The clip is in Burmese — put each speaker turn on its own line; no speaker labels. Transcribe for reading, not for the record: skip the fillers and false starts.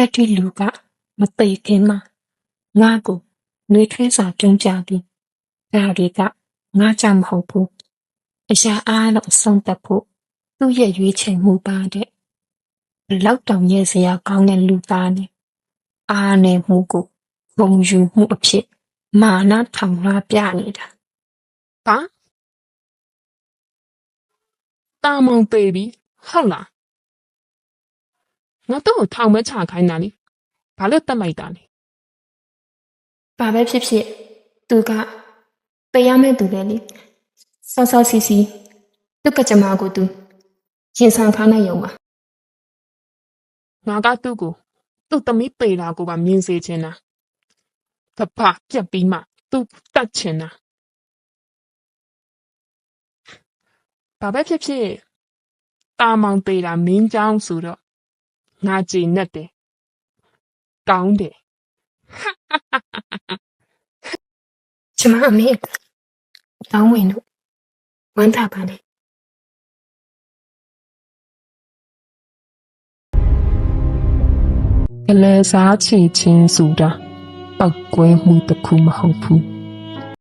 အဲ့ဒီလူကမသိခင်မှာငါ့ကိုနှွေးထွေးစွာပြုံးပြပြီးဒါတွေကငါကြောင့်မဟုတ်ဘူးအရာအားလုံးအဆုံးသတ်ဖို့သူ့ရဲ့ရွေးချယ်မှုပါတဲ့ဘလောက်တောင်ရဲ့စရာကောင်းတဲ့လူသားနဲ့အားနဲ့မှုကိုဂုံယူမှုအဖြစ်မာနထောင်လွှားပြနေတာ
ဘာတာမောင်ပေပြီဟုတ်လားငါတို့ကိုထောင်မဲချခိုင်းတာလေဘာလို့တတ်လိုက်တာလဲ
ဘာပဲဖြစ်ဖြစ်သူကပေးရမယ့်သူပဲလေစောစောစီစီသူ့ကကြမ္မာကိုသူရင်ဆောင်ထားနိုင်ရုံပါ
ငါကသူ့ကိုသူ့သမီးပေလာကိုပါမြင်စေချင်တာတပါပြက်ပြီးမှသူ့တတ်ချင်တာဘာပဲဖြစ်ဖြစ်တာမောင်ပေလာမင်းเจ้าဆိုတော့ငါကြည်နဲ့တယ်ကောင်းတယ်
ကျမအမေတောင်းဝင်လို့ဝမ်းသာပါနဲ့
ကလေးစားချေချင်းဆိုတာပောက်ကွဲမှုတစ်ခုမဟုတ်ဘူး